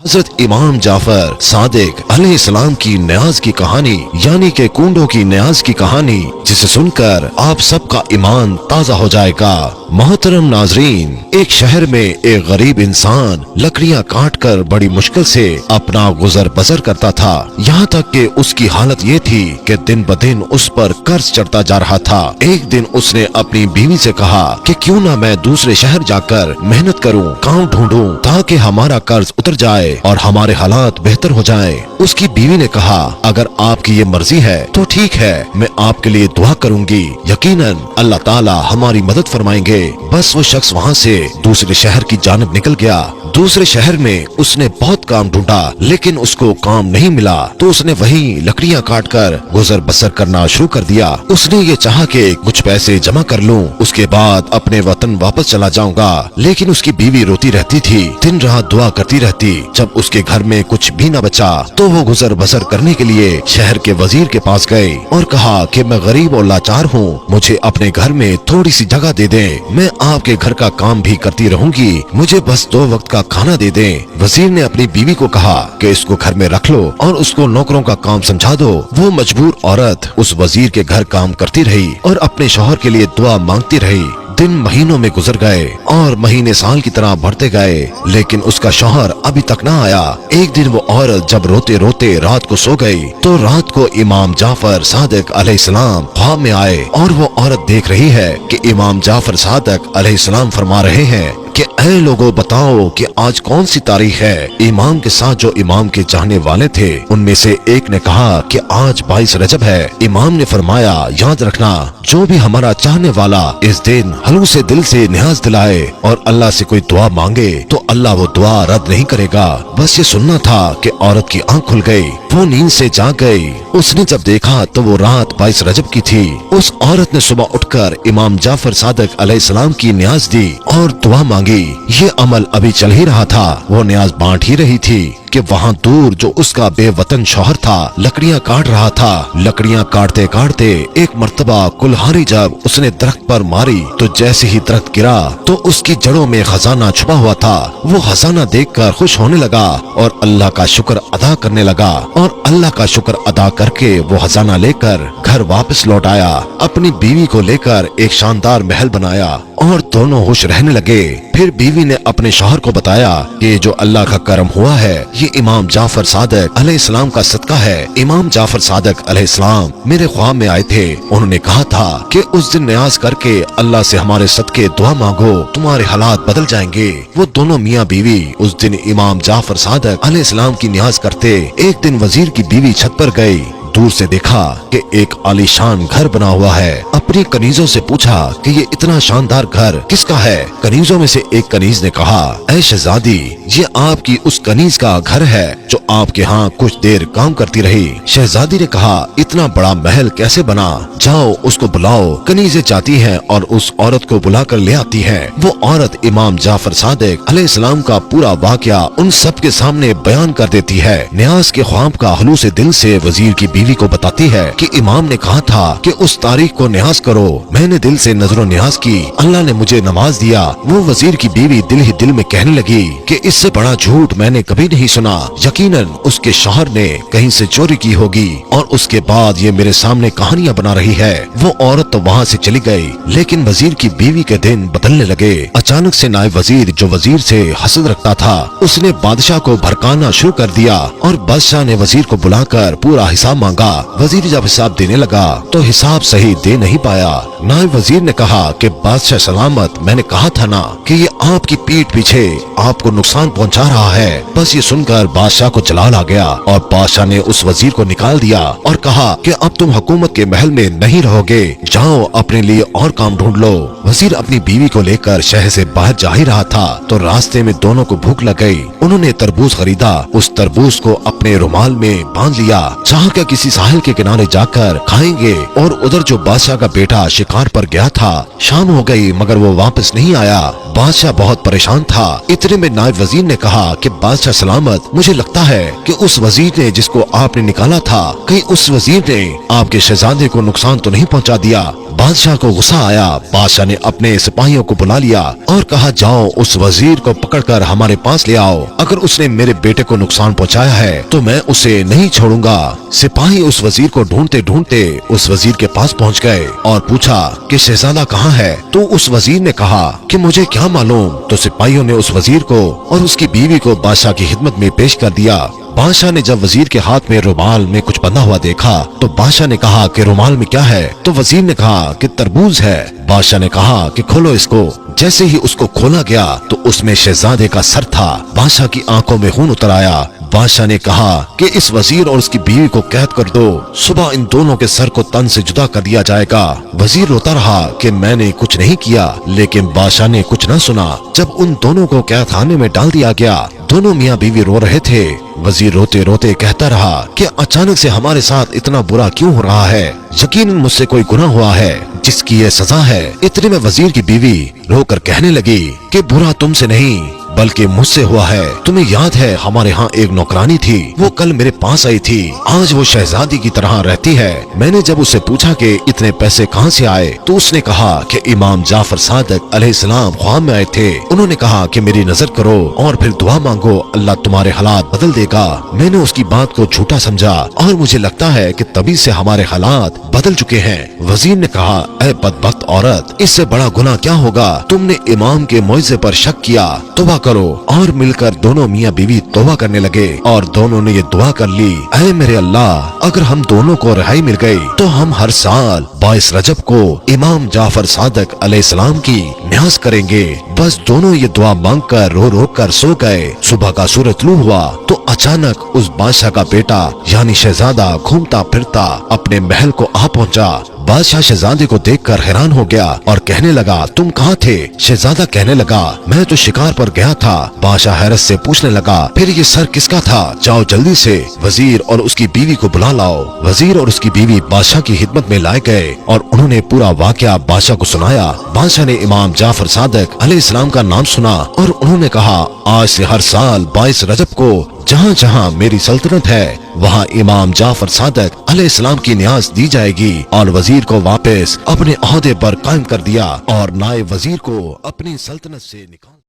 हजरत इमाम जाफर सादिक अलैहिस्सलाम की न्याज की कहानी यानी के कुंडों की न्याज की कहानी, जिसे सुनकर आप सबका ईमान ताजा हो जाएगा। मोहतरम नाजरीन, एक शहर में एक गरीब इंसान लकड़ियां काट कर बड़ी मुश्किल से अपना गुजर बसर करता था। यहाँ तक कि उसकी हालत ये थी कि दिन ब दिन उस पर कर्ज चढ़ता जा रहा था। एक दिन उसने अपनी बीवी से कहा कि क्यों ना मैं दूसरे शहर जाकर मेहनत करूं, काम ढूंढूं ताकि हमारा कर्ज उतर जाए और हमारे हालात बेहतर हो जाएं। उसकी बीवी ने कहा, अगर आपकी ये मर्जी है तो ठीक है, मैं आपके लिए दुआ करूंगी, यकीनन अल्लाह ताला हमारी मदद फरमाएंगे। बस वो शख्स वहाँ से दूसरे शहर की जानिब निकल गया। दूसरे शहर में उसने बहुत काम ढूंढा लेकिन उसको काम नहीं मिला, तो उसने वहीं लकड़ियां काट कर गुजर बसर करना शुरू कर दिया। उसने ये चाहा कि कुछ पैसे जमा कर लूं, उसके बाद अपने वतन वापस चला जाऊंगा, लेकिन उसकी बीवी रोती रहती थी, दिन रात दुआ करती रहती। जब उसके घर में कुछ भी न बचा तो वो गुजर बसर करने के लिए शहर के वजीर के पास गए और कहा कि मैं गरीब और लाचार हूँ, मुझे अपने घर में थोड़ी सी जगह दे दें, मैं आपके घर का काम भी करती रहूंगी, मुझे बस 2 वक्त का खाना दे दें। वजीर ने अपनी बीवी को कहा कि इसको घर में रख लो और उसको नौकरों का काम समझा दो। वो मजबूर औरत उस वजीर के घर काम करती रही और अपने शौहर के लिए दुआ मांगती रही। दिन महीनों में गुजर गए और महीने साल की तरह बढ़ते गए, लेकिन उसका शौहर अभी तक ना आया। एक दिन वो औरत जब रोते रोते रात को सो गई तो रात को इमाम जाफर सादिक अलैहिस्सलाम ख्वाब में आए और वो औरत देख रही है कि इमाम जाफर सादिक अलैहिस्सलाम फरमा रहे हैं कि ऐ लोगों, बताओ कि आज कौन सी तारीख है। इमाम के साथ जो इमाम के चाहने वाले थे उनमें से एक ने कहा कि आज 22 रजब है। इमाम ने फरमाया, याद रखना, जो भी हमारा चाहने वाला इस दिन हलूस से दिल से न्याज दिलाए और अल्लाह से कोई दुआ मांगे तो अल्लाह वो दुआ रद्द नहीं करेगा। बस ये सुनना था कि औरत की आंख खुल गई, वो नींद से जाग गई। उसने जब देखा तो वो रात 22 रजब की थी। उस औरत ने सुबह उठकर इमाम जाफर सादिक अलैहिस्सलाम की न्याज दी और दुआ मांगी। ये अमल अभी चल ही रहा था, वो न्याज बांट ही रही थी कि वहाँ दूर जो उसका बेवतन शौहर था लकड़ियां काट रहा था। लकड़ियां काटते काटते एक मर्तबा कुल्हाड़ी जब उसने दरख्त पर मारी तो जैसे ही दरख्त गिरा तो उसकी जड़ों में खजाना छुपा हुआ था। वो खजाना देखकर खुश होने लगा और अल्लाह का शुक्र अदा करने लगा और अल्लाह का शुक्र अदा करके वो खजाना लेकर घर वापस लौट आया। अपनी बीवी को लेकर एक शानदार महल बनाया और दोनों खुश रहने लगे। फिर बीवी ने अपने शौहर को बताया कि जो अल्लाह का करम हुआ है ये इमाम जाफर सादिक अलैहिस्सलाम का सदका है। इमाम जाफर सादिक अलैहिस्सलाम मेरे ख्वाब में आए थे, उन्होंने कहा था कि उस दिन न्याज करके अल्लाह से हमारे सदके दुआ मांगो, तुम्हारे हालात बदल जाएंगे। वो दोनों मियाँ बीवी उस दिन इमाम जाफर सादिक अलैहिस्सलाम की न्याज करते। एक दिन वजीर की बीवी छत पर गई, दूर से देखा कि एक आलीशान घर बना हुआ है। अपनी कनीजों से पूछा कि ये इतना शानदार घर किसका है। कनीजों में से एक कनीज ने कहा, ऐ शहजादी, ये आपकी उस कनीज का घर है जो आपके यहाँ कुछ देर काम करती रही। शहजादी ने कहा, इतना बड़ा महल कैसे बना, जाओ उसको बुलाओ। कनीजें जाती हैं और उस औरत को बुला कर ले आती है। वो औरत इमाम जाफर सादिक अलैहिस्सलाम का पूरा वाकया उन सब के सामने बयान कर देती है। न्याज के ख्वाब का हलूस दिल से वजीर की बीवी को बताती है कि इमाम ने कहा था कि उस तारीख को न्याज करो, मैंने दिल से नजरों न्याज की, अल्लाह ने मुझे नमाज दिया। वो वजीर की बीवी दिल ही दिल में कहने लगी कि इससे बड़ा झूठ मैंने कभी नहीं सुना, यकीनन उसके शौहर ने कहीं से चोरी की होगी और उसके बाद ये मेरे सामने कहानियां बना रही है। वो औरत तो वहाँ से चली गई, लेकिन वजीर की बीवी के दिन बदलने लगे। अचानक से नायब वजीर जो वजीर से हसद रखता था उसने बादशाह को भड़काना शुरू कर दिया और बादशाह ने वजीर को बुलाकर पूरा हिसाब मांगा। वजीर जब हिसाब देने लगा तो हिसाब सही दे नहीं पाया। नायब वजीर ने कहा कि बादशाह सलामत, मैंने कहा था ना कि ये आपकी पीठ पीछे आपको नुकसान पहुंचा रहा है। बस ये सुनकर बादशाह को जलाल आ गया और बादशाह ने उस वजीर को निकाल दिया और कहा कि अब तुम हुकूमत के महल में नहीं रहोगे, जाओ अपने लिए और काम ढूंढ लो। वजीर अपनी बीवी को लेकर शहर से बाहर जा ही रहा था तो रास्ते में दोनों को भूख लग गई। उन्होंने तरबूज खरीदा, उस तरबूज को अपने रुमाल में बांध लिया, चाह के किसी साहिल के किनारे जाकर खाएंगे। और उधर जो बादशाह का बेटा शिकार पर गया था, शाम हो गई मगर वो वापस नहीं आया। बादशाह बहुत परेशान था। इतने में नायब वजीर ने कहा कि बादशाह सलामत, मुझे लगता है कि उस वजीर ने जिसको आपने निकाला था, कहीं उस वजीर ने आपके शहजादे को नुकसान तो नहीं पहुंचा दिया। बादशाह को गुस्सा आया। बादशाह ने अपने सिपाहियों को बुला लिया और कहा, जाओ उस वजीर को पकड़कर हमारे पास ले आओ। अगर उसने मेरे बेटे को नुकसान पहुंचाया है तो मैं उसे नहीं छोड़ूंगा। सिपाही उस वजीर को ढूंढते ढूंढते उस वजीर के पास पहुंच गए और पूछा कि शहजादा कहाँ है? तो उस वजीर ने कहा कि मुझे क्या मालूम। तो सिपाहियों ने उस वजीर को और उसकी बीवी को बादशाह की खिदमत में पेश कर दिया। बादशाह ने जब वजीर के हाथ में रुमाल में कुछ बंधा हुआ देखा तो बादशाह ने कहा कि रुमाल में क्या है? तो वजीर ने कहा कि तरबूज है। बादशाह ने कहा कि खोलो इसको। जैसे ही उसको खोला गया तो उसमें शहजादे का सर था। बादशाह की आंखों में खून उतर आया। बादशाह ने कहा कि इस वजीर और उसकी बीवी को कैद कर दो, सुबह इन दोनों के सर को तन से जुदा कर दिया जाएगा। वजीर रोता रहा कि मैंने कुछ नहीं किया, लेकिन बादशाह ने कुछ न सुना। जब उन दोनों को कैद खाने में डाल दिया गया, दोनों मियाँ बीवी रो रहे थे। वजीर रोते रोते कहता रहा कि अचानक से हमारे साथ इतना बुरा क्यों हो रहा है? यकीनन मुझसे कोई गुनाह हुआ है जिसकी ये सजा है। इतने में वजीर की बीवी रोकर कहने लगी कि बुरा तुमसे नहीं बल्कि मुझसे हुआ है। तुम्हें याद है हमारे यहाँ एक नौकरानी थी, वो कल मेरे पास आई थी। आज वो शहजादी की तरह रहती है। मैंने जब उससे पूछा कि इतने पैसे कहाँ से आए तो उसने कहा कि इमाम जाफर सादिक अलैहिस्सलाम ख्वाब में आए थे। उन्होंने कहा कि मेरी नजर करो और फिर दुआ मांगो, अल्लाह तुम्हारे हालात बदल देगा। मैंने उसकी बात को झूठा समझा और मुझे लगता है कि तभी से हमारे हालात बदल चुके हैं। वजीर ने कहा, ऐ बदबख्त औरत, इससे बड़ा गुनाह क्या होगा? तुमने इमाम के मुइज़े पर शक किया, तौबा करो। और मिलकर दोनों मियाँ बीवी तौबा करने लगे और दोनों ने ये दुआ कर ली, ऐ मेरे अल्लाह, अगर हम दोनों को रिहाई मिल गई तो हम हर साल 22 रजब को इमाम जाफर सादिक अलैहिस्सलाम की न्याज करेंगे। बस दोनों ये दुआ मांग कर रो रो कर सो गए। सुबह का सूरज तुलू हुआ तो अचानक उस बादशाह का बेटा यानी शहजादा घूमता फिरता अपने महल को आ पहुंचा। बादशाह शहजादे को देखकर हैरान हो गया और कहने लगा, तुम कहाँ थे? शहजादा कहने लगा, मैं तो शिकार पर गया था। बादशाह हैरत से पूछने लगा, फिर ये सर किसका था? जाओ जल्दी से वजीर और उसकी बीवी को बुला लाओ। वजीर और उसकी बीवी बादशाह की खिदमत में लाए गए और उन्होंने पूरा वाकया बादशाह को सुनाया। बादशाह ने इमाम जाफर सादिक अलैहिस्सलाम का नाम सुना और उन्होंने कहा, आज से हर साल 22 रजब को जहाँ जहाँ मेरी सल्तनत है वहाँ इमाम जाफर सादिक अलैहिस्सलाम की न्याज दी जाएगी। और वजीर को वापस अपने ओहदे पर कायम कर दिया और नायब वजीर को अपनी सल्तनत से निकाल